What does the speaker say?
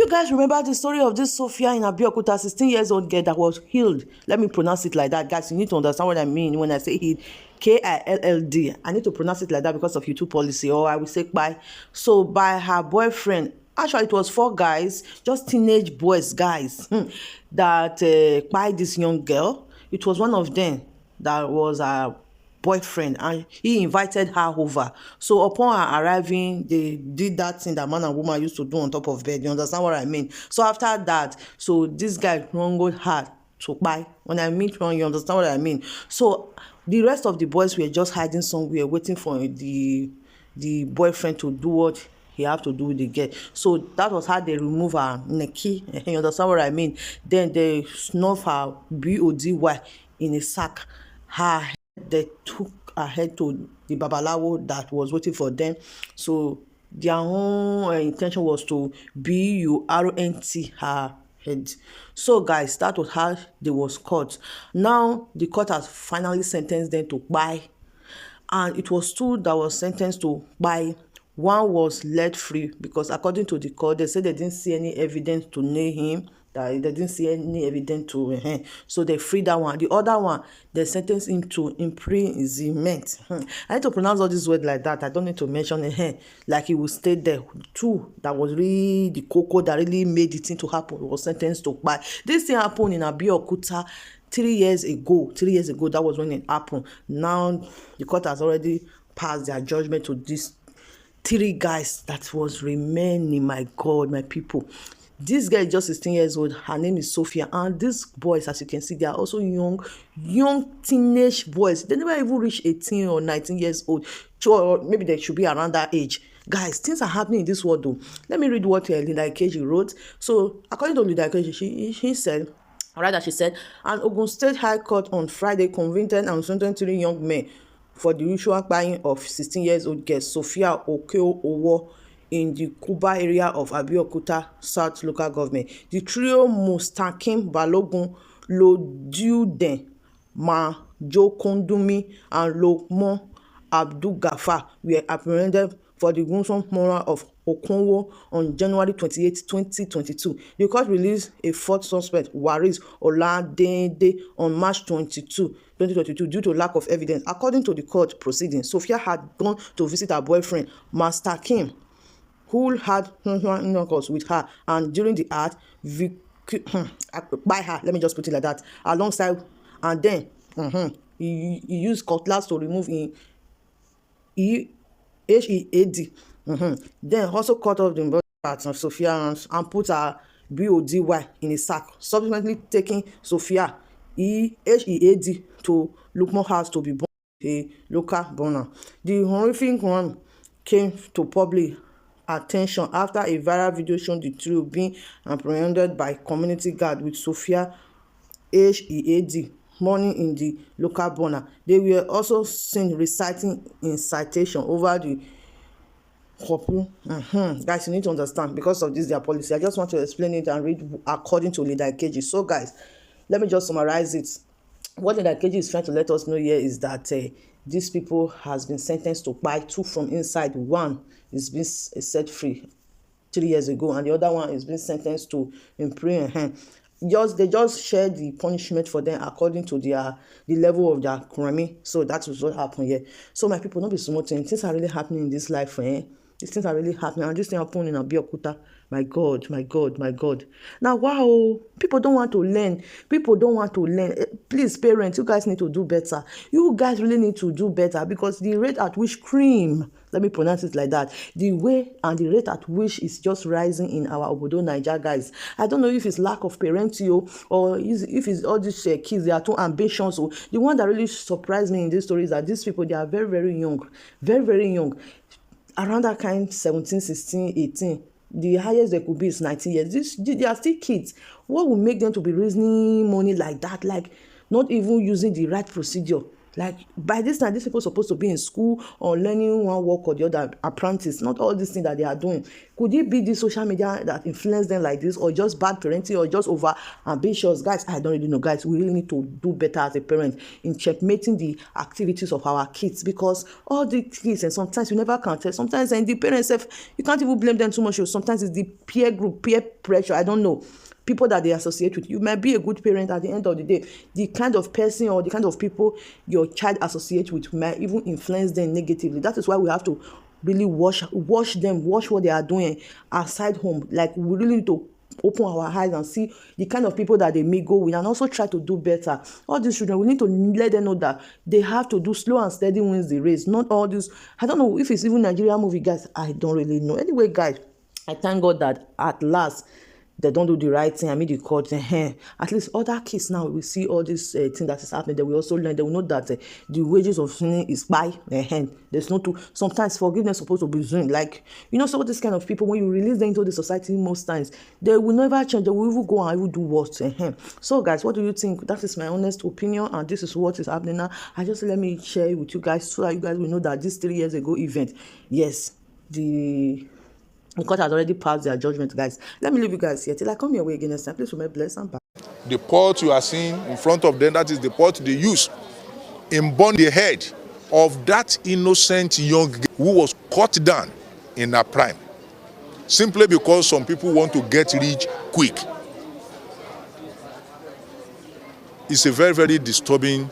you guys remember the story of this Sofia in Abeokuta, 16 years old girl that was healed? Let me pronounce it like that, guys. You need to understand what I mean when I say healed. K1lléd. I need to pronounce it like that because of YouTube policy, or I will say by. So by her boyfriend. Actually, it was 4 guys, just teenage boys, guys, that by this young girl. It was one of them that was her boyfriend, and he invited her over. So upon her arriving, they did that thing that man and woman used to do on top of bed. You understand what I mean? So after that, so this guy wronged her to buy. When I mean wrong, you understand what I mean? So the rest of the boys were just hiding somewhere, waiting for the boyfriend to do what he have to do with the girl. So that was how they remove her necky. You understand what I mean? Then they snuff her body in a sack. They took her head to the babalawo that was waiting for them. So their own intention was to bûrnț her head. So guys, that was how they was caught. Now the court has finally sentenced them to buy, and it was 2 that was sentenced to buy. 1 was let free because according to the court, they said they didn't see any evidence to nail him, that they didn't see any evidence to so they freed that one. The other one, they sentenced him to imprisonment. I need to pronounce all these words like that. I don't need to mention it. Like he will stay there. 2 that was really the cocoa that really made the thing to happen was sentenced to buy. This thing happened in Abeokuta 3 years ago. 3 years ago, that was when it happened. Now the court has already passed their judgment to these 3 guys that was remaining. My God, my people. This girl is just 16 years old. Her name is Sofia. And these boys, as you can see, they are also young teenage boys. They never even reach 18 or 19 years old. Or maybe they should be around that age. Guys, things are happening in this world though. Let me read what Lydia Okeowo wrote. So, according to Lydia Okeowo, she said, she said, an Ogun State High Court on Friday convicted and sentenced 3 young men for the ritual buying of 16 years old girl Sofia Okeowo in the Kuba area of Abeokuta South local government. The trio Mustakim Balogun, Loduden Majokondumi, and Lokmo Abdul-Gafar were apprehended for the gruesome murder of Okowo on January 28, 2022. The court released a 4th suspect, Waris Oladende, on March 22, 2022 due to lack of evidence. According to the court proceedings, Sofia had gone to visit her boyfriend, Master Kim, who had intercourse with her, and during the act, by her, let me just put it like that, alongside, and then he used cutlass to remove H-E-A-D. Then also cut off the body parts of Sofia and put her body in a sack, subsequently taking Sofia H-E-A-D to Lukmo House to be born a local burner. The horrific one came to public attention after a viral video showing the trio being apprehended by community guard with Sofia H-E-A-D morning in the local burner. They were also seen reciting incitation over the couple. Guys, you need to understand, because of this their policy. I just want to explain it and read according to Lydia Okeowo. So guys, let me just summarize it. What Lydia Okeowo is trying to let us know here is that these people has been sentenced to buy 2 from inside. 1 is being set free 3 years ago, and the other one is being sentenced to imprison. They just share the punishment for them according to the level of their crime. So that is what happened here. So my people, don't be small things are really happening in this life. These things are really happening, and this thing happened in Abeokuta. My God, my God, my God. Now, wow, people don't want to learn. People don't want to learn. Please, parents, you guys need to do better. You guys really need to do better, because the rate at which crime, let me pronounce it like that, the way and the rate at which is just rising in our Obodo Naija, guys. I don't know if it's lack of parenting or if it's all these kids, they are too ambitious. So the one that really surprised me in this story is that these people, they are very, very young. Very, very young. Around that kind, 17, 16, 18. The highest they could be is 19 years. They are still kids. What will make them to be raising money like that? Like, not even using the right procedure. Like, by this time, these people are supposed to be in school or learning one work or the other, apprentice, not all these things that they are doing. Could it be the social media that influenced them like this, or just bad parenting, or just over ambitious? Guys, I don't really know. Guys, we really need to do better as a parent in checkmating the activities of our kids, because all the kids, and sometimes you never can tell. Sometimes, and the parents, you can't even blame them too much. Sometimes it's the peer group, peer pressure. I don't know. People that they associate with. You might be a good parent at the end of the day. The kind of person or the kind of people your child associates with might even influence them negatively. That is why we have to really watch them, watch what they are doing outside home. Like, we really need to open our eyes and see the kind of people that they may go with, and also try to do better. All these children, we need to let them know that they have to do slow and steady wins the race. Not all this. I don't know if it's even Nigerian movie, guys. I don't really know. Anyway, guys, I thank God that at last they don't do the right thing. I mean, the court. At least other kids now will see all this thing that is happening. They will also learn. They will know that the wages of sin is by there's no to. Sometimes forgiveness is supposed to be doing. Like, so this kind of people, when you release them into the society, most times they will never change. They will even go and even do what. So, guys, what do you think? That is my honest opinion, and this is what is happening now. Let me share it with you guys so that you guys will know that this 3 years ago event, yes, the court has already passed their judgment, guys. Let me leave you guys here till I come your way again next time. Please remain blessed and bye. The pot you are seeing in front of them, that is the pot they use in burning the head of that innocent young girl who was cut down in her prime, simply because some people want to get rich quick. It's a very, very disturbing